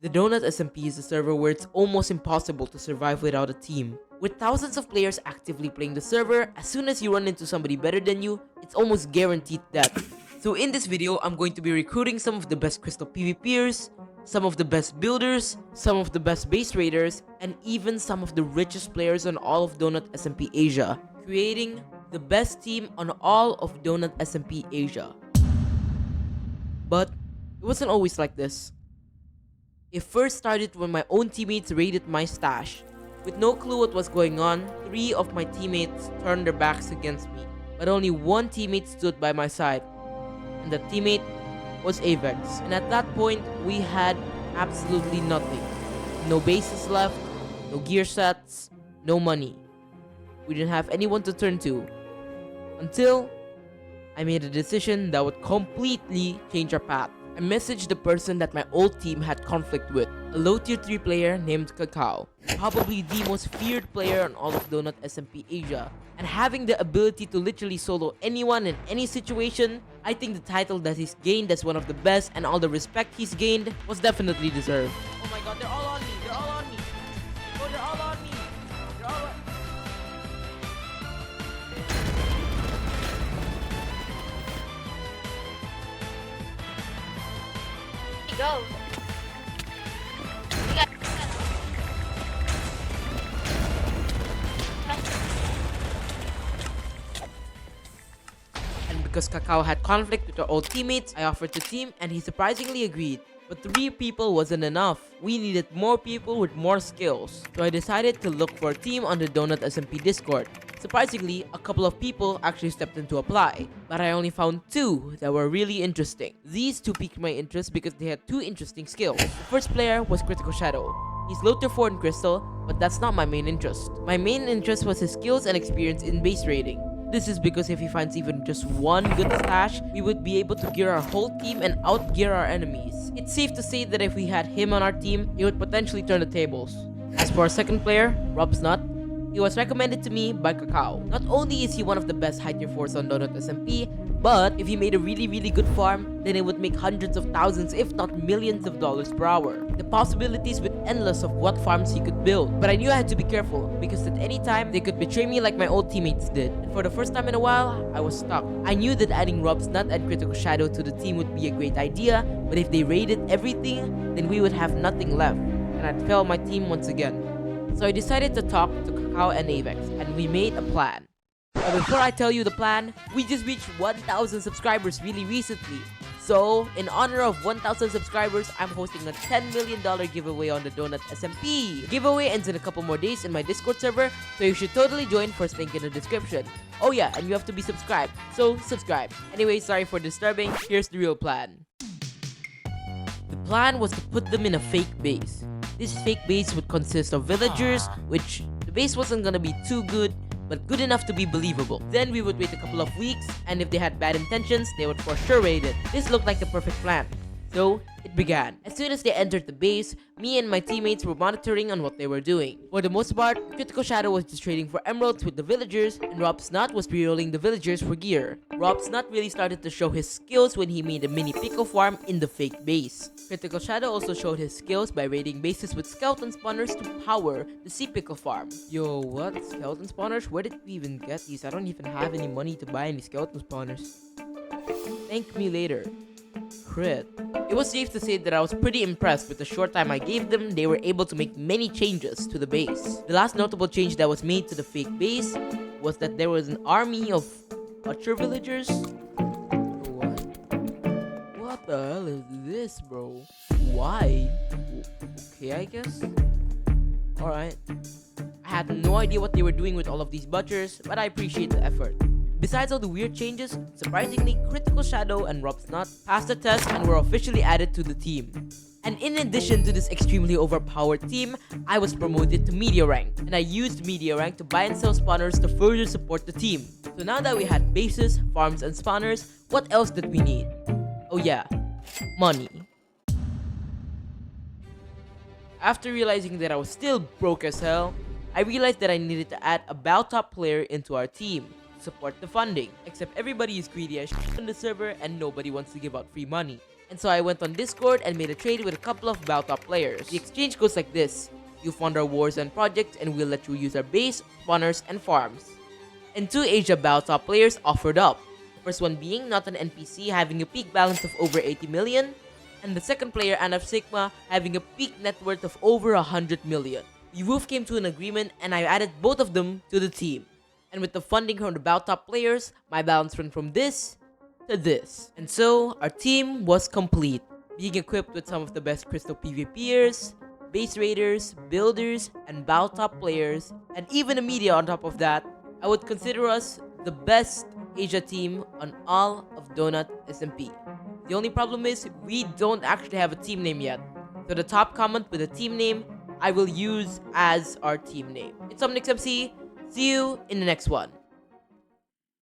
The Donut SMP is a server where it's almost impossible to survive without a team. With thousands of players actively playing the server, as soon as you run into somebody better than you, it's almost guaranteed death. So in this video, I'm going to be recruiting some of the best crystal PvPers, some of the best builders, some of the best base raiders, and even some of the richest players on all of Donut SMP Asia, creating the best team on all of Donut SMP Asia. But it wasn't always like this. It first started when my own teammates raided my stash. With no clue what was going on, 3 of my teammates turned their backs against me, but only one teammate stood by my side, and that teammate was Avex. And at that point, we had absolutely nothing. No bases left, no gear sets, no money. We didn't have anyone to turn to, until I made a decision that would completely change our path. I messaged the person that my old team had conflict with, a low tier 3 player named qaxl, probably the most feared player on all of Donut SMP Asia, and having the ability to literally solo anyone in any situation. I think the title that he's gained as one of the best and all the respect he's gained was definitely deserved. Oh my god, they're all on me, they're all on me. Oh, they're all on me. They're all on Go. And because qaxl had conflict with our old teammates, I offered to team and he surprisingly agreed. But 3 people wasn't enough. We needed more people with more skills. So I decided to look for a team on the Donut SMP Discord. Surprisingly, a couple of people actually stepped in to apply, but I only found 2 that were really interesting. These 2 piqued my interest because they had 2 interesting skills. The first player was Critical Shadow. He's low tier 4 in Crystal, but that's not my main interest. My main interest was his skills and experience in base raiding. This is because if he finds even just one good stash, we would be able to gear our whole team and out-gear our enemies. It's safe to say that if we had him on our team, he would potentially turn the tables. As for our second player, DrDonut, he was recommended to me by qaxl. Not only is he one of the best high tier 4s on Donut SMP, but if he made a really good farm, then it would make hundreds of thousands if not millions of dollars per hour. The possibilities were endless of what farms he could build. But I knew I had to be careful because at any time they could betray me like my old teammates did. And for the first time in a while, I was stuck. I knew that adding DrDonut and Critical Shadow to the team would be a great idea, but if they raided everything, then we would have nothing left, and I'd fail my team once again. So I decided to talk to qaxl and Avex, and we made a plan. But before I tell you the plan, we just reached 1,000 subscribers really recently. So, in honor of 1,000 subscribers, I'm hosting a $10 million giveaway on the Donut SMP. The giveaway ends in a couple more days in my Discord server, so you should totally join, first link in the description. Oh yeah, and you have to be subscribed, so subscribe. Anyway, sorry for disturbing, here's the real plan. The plan was to put them in a fake base. This fake base would consist of villagers, which the base wasn't gonna be too good, but good enough to be believable. Then we would wait a couple of weeks, and if they had bad intentions, they would for sure raid it. This looked like the perfect plan. So, it began. As soon as they entered the base, me and my teammates were monitoring on what they were doing. For the most part, Critical Shadow was just trading for emeralds with the villagers, and DrDonut was pre-rolling the villagers for gear. DrDonut really started to show his skills when he made a mini pickle farm in the fake base. Critical Shadow also showed his skills by raiding bases with skeleton spawners to power the sea pickle farm. Yo, what? Skeleton spawners? Where did we even get these? I don't even have any money to buy any skeleton spawners. Thank me later. Crit. It was safe to say that I was pretty impressed with the short time I gave them. They were able to make many changes to the base. The last notable change that was made to the fake base was that there was an army of butcher villagers. What? What the hell is this, bro? Why? Okay, I guess. Alright. I had no idea what they were doing with all of these butchers, but I appreciate the effort. Besides all the weird changes, surprisingly, Critical Shadow and DrDonut passed the test and were officially added to the team. And in addition to this extremely overpowered team, I was promoted to Media Rank, and I used Media Rank to buy and sell spawners to further support the team. So now that we had bases, farms, and spawners, what else did we need? Oh yeah, money. After realizing that I was still broke as hell, I realized that I needed to add a bow top player into our team. support the funding, except everybody is greedy as shit on the server and nobody wants to give out free money. And so I went on Discord and made a trade with a couple of Baltop players. The exchange goes like this. You fund our wars and projects and we'll let you use our base, spawners, and farms. And 2 Asia Baltop players offered up. The first one being not an NPC having a peak balance of over 80 million, and the second player, Anaf Sigma, having a peak net worth of over 100 million. We both came to an agreement and I added both of them to the team. And with the funding from the Baltop players, my balance went from this to this. And so, our team was complete, being equipped with some of the best Crystal PvPers, base raiders, builders, and Baltop players, and even a media on top of that. I would consider us the best Asia team on all of DonutSMP. The only problem is, we don't actually have a team name yet. So the top comment with a team name, I will use as our team name. It's Ceeew. See you in the next one.